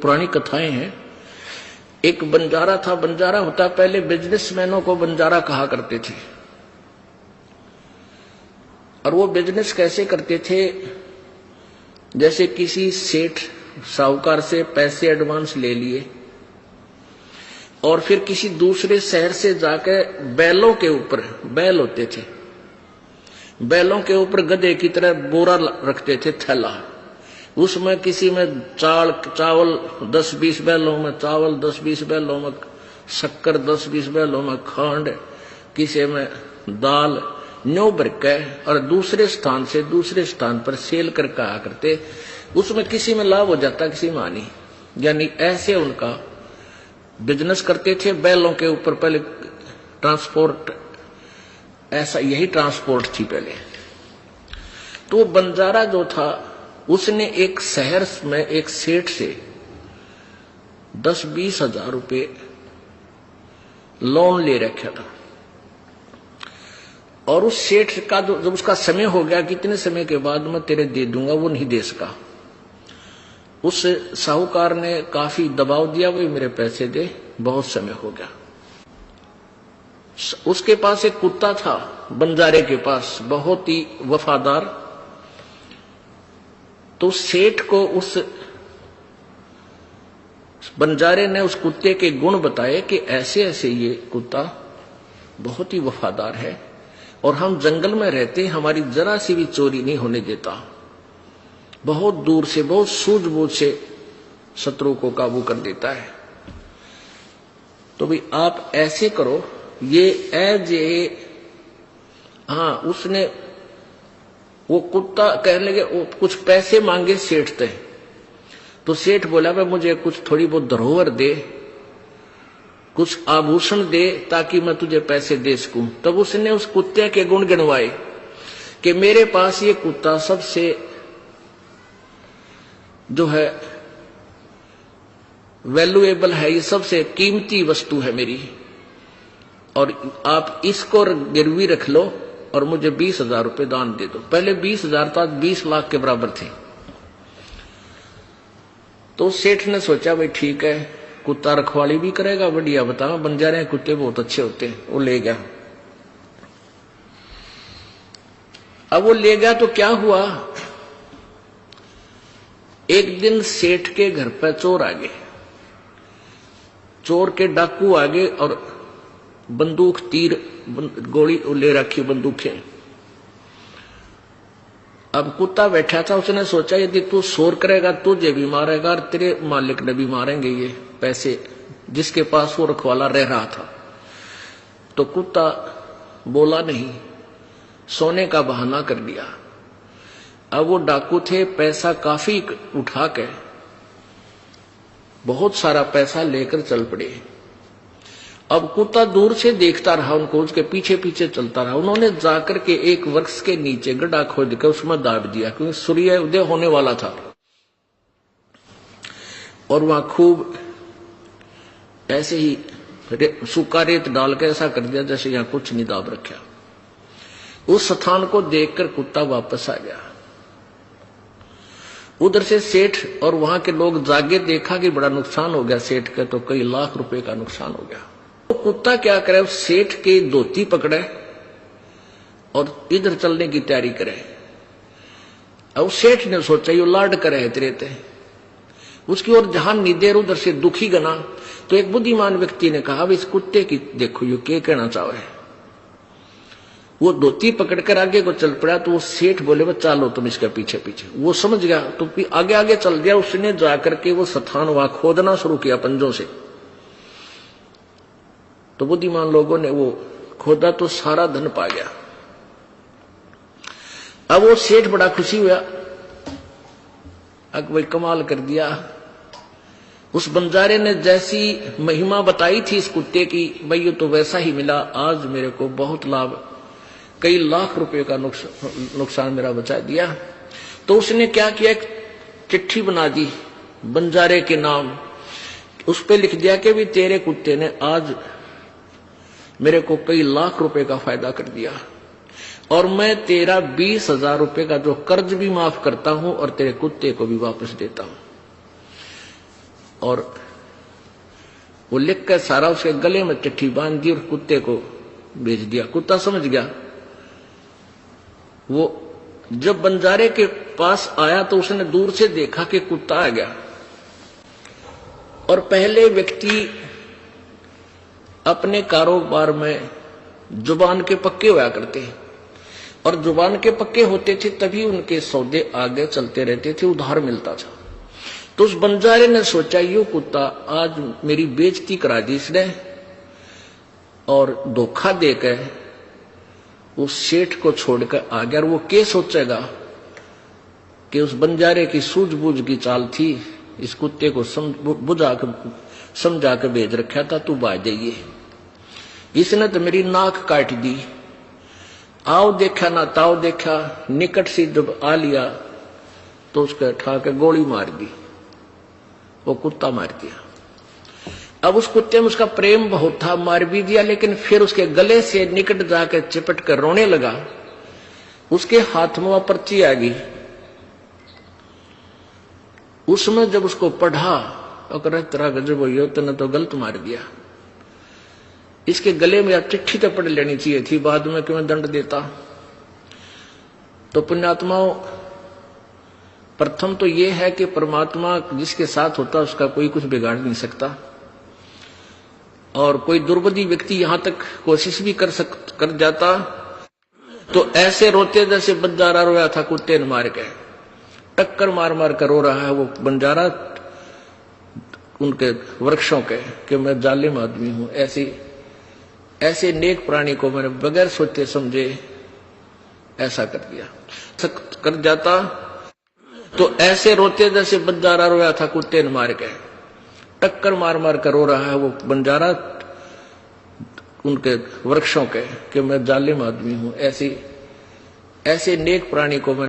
पुरानी कथाएं हैं। एक बंजारा था, बंजारा होता पहले बिजनेसमैनों को बंजारा कहा करते थे। और वो बिजनेस कैसे करते थे, जैसे किसी सेठ साहूकार से पैसे एडवांस ले लिए और फिर किसी दूसरे शहर से जाकर बैलों के ऊपर, बैल होते थे, बैलों के ऊपर गधे की तरह बोरा रखते थे, थैला, उसमें किसी में चावल 10-20 बैलों में चावल, 10-20 बैलों में शक्कर, 10-20 बैलों में खंड, किसी में दाल, न्यू भर के और दूसरे स्थान से दूसरे स्थान पर सेल कर कहा करते। उसमें किसी में लाभ हो जाता, किसी में हानि। यानी ऐसे उनका बिजनेस करते थे। बैलों के ऊपर पहले ट्रांसपोर्ट, ऐसा यही ट्रांसपोर्ट थी पहले। तो बंजारा जो था उसने एक शहर में एक सेठ से 10-20 हजार रुपए लोन ले रखा था। और उस सेठ का जब उसका समय हो गया, कितने समय के बाद मैं तेरे दे दूंगा, वो नहीं दे सका। उस साहूकार ने काफी दबाव दिया, भाई मेरे पैसे दे, बहुत समय हो गया। उसके पास एक कुत्ता था, बंजारे के पास, बहुत ही वफादार। तो सेठ को उस बंजारे ने उस कुत्ते के गुण बताए कि ऐसे ऐसे ये कुत्ता बहुत ही वफादार है और हम जंगल में रहते, हमारी जरा सी भी चोरी नहीं होने देता, बहुत दूर से, बहुत सूझबूझ से शत्रु को काबू कर देता है। तो भाई आप ऐसे करो, ये एज ए, हाँ, उसने वो कुत्ता कहने लगे, वो कुछ पैसे मांगे सेठ से। तो सेठ बोला, भाई मुझे कुछ थोड़ी बहुत धरोहर दे, कुछ आभूषण दे, ताकि मैं तुझे पैसे दे सकूं। तब उसने उस कुत्ते के गुण गिनवाए कि मेरे पास ये कुत्ता सबसे जो है वैल्यूएबल है, ये सबसे कीमती वस्तु है मेरी, और आप इसको गिरवी रख लो और मुझे 20 हजार रुपये दान दे दो। पहले 20 हजार था, 20 लाख के बराबर थे। तो सेठ ने सोचा, भाई ठीक है, कुत्ता रखवाली भी करेगा, बढ़िया, बताओ, बंजारे कुत्ते बहुत अच्छे होते हैं। वो ले गया। अब वो ले गया तो क्या हुआ, एक दिन सेठ के घर पर चोर आ गए, चोर के डाकू आ गए और बंदूक, तीर, गोली ले रखी, बंदूकें। अब कुत्ता बैठा था, उसने सोचा यदि तू शोर करेगा तुझे भी मारेगा और तेरे मालिक ने भी मारेंगे ये पैसे, जिसके पास वो रखवाला रह रहा था। तो कुत्ता बोला नहीं, सोने का बहाना कर दिया। अब वो डाकू थे, पैसा काफी उठा के बहुत सारा पैसा लेकर चल पड़े। अब कुत्ता दूर से देखता रहा उनको, उसके पीछे पीछे चलता रहा। उन्होंने जाकर के एक वृक्ष के नीचे गड्ढा खोद कर उसमें दाब दिया, क्योंकि सूर्य उदय होने वाला था। और वहां खूब ऐसे ही सूखा रेत डाल के ऐसा कर दिया जैसे यहां कुछ नहीं दाब रखा। उस स्थान को देखकर कुत्ता वापस आ गया। उधर से सेठ और वहां के लोग जागे, देखा कि बड़ा नुकसान हो गया सेठ का, तो कई लाख रुपए का नुकसान हो गया। तो कुत्ता क्या करे, सेठ की धोती पकड़े और इधर चलने की तैयारी करे। अब सेठ ने सोचा ये लाड करे है तेरे ते, उसकी ओर ध्यान नहीं दे, उधर से दुखी गना। तो एक बुद्धिमान व्यक्ति ने कहा, इस कुत्ते की देखो ये क्या कहना चाहे। वो धोती पकड़कर आगे को चल पड़ा। तो वो सेठ बोले, वो चालो तुम इसके पीछे पीछे। वो समझ गया तो आगे आगे चल गया। उसने जाकर के वो स्थान वहां खोदना शुरू किया पंजों से। तो बुद्धिमान लोगों ने वो खोदा तो सारा धन पा गया। अब वो सेठ बड़ा खुशी हुआ, अब भाई कमाल कर दिया। उस बंजारे ने जैसी महिमा बताई थी इस कुत्ते की, भाई ये तो वैसा ही मिला। आज मेरे को बहुत लाभ, कई लाख रुपए का नुकसान मेरा बचा दिया। तो उसने क्या किया, एक चिट्ठी बना दी बंजारे के नाम, उस पर लिख दिया कि भी तेरे कुत्ते ने आज मेरे को कई लाख रुपए का फायदा कर दिया और मैं तेरा 20 हजार रुपए का जो कर्ज भी माफ करता हूं और तेरे कुत्ते को भी वापस देता हूं। और वो लिख कर सारा उसके गले में चिट्ठी बांध दी और कुत्ते को भेज दिया। कुत्ता समझ गया। वो जब बंजारे के पास आया तो उसने दूर से देखा कि कुत्ता आ गया। और पहले व्यक्ति अपने कारोबार में जुबान के पक्के हुआ करते हैं, और जुबान के पक्के होते थे तभी उनके सौदे आगे चलते रहते थे, उधार मिलता था। तो उस बंजारे ने सोचा, यो कुत्ता आज मेरी बेइज्जती करा दी इसने, और धोखा देकर उस सेठ को छोड़कर आ गया। और वो क्या सोचेगा कि उस बंजारे की सूझबूझ की चाल थी, इस कुत्ते को समझा के भेज रखा था, तू बाज जाइए, इसने तो मेरी नाक काट दी। आओ देखा ना ताओ देखा, निकट से जब आ लिया तो उसके उठा के गोली मार दी, वो कुत्ता मार दिया। अब उस कुत्ते में उसका प्रेम बहुत था, मार भी दिया, लेकिन फिर उसके गले से निकट जाकर चिपट कर रोने लगा। उसके हाथ में वह पर्ची आ गई, उसमें जब उसको पढ़ा और तेरा गजब हो, तूने तो गलत मार दिया, इसके गले में आप चिट्ठी तो पढ़ लेनी चाहिए थी, बाद में क्यों दंड देता। तो पुण्यात्माओं, प्रथम तो यह है कि परमात्मा जिसके साथ होता उसका कोई कुछ बिगाड़ नहीं सकता, और कोई दुर्बुद्धि व्यक्ति यहां तक कोशिश भी कर जाता तो ऐसे रोते जैसे बंजारा रोया था कुत्ते ने मार के, टक्कर मार मार कर रो रहा है वो बंजारा उनके वृक्षों के, कि मैं जालिम आदमी हूं। ऐसे नेक प्राणी को मैंने बगैर सोचे समझे ऐसा कर दिया, कर जाता तो ऐसे रोते जैसे बंजारा रोया था कुत्ते ने मार के, टक्कर मार मार कर रो रहा है वो बंजारा उनके वृक्षों के, कि मैं जालिम आदमी हूं। ऐसे नेक प्राणी को मैं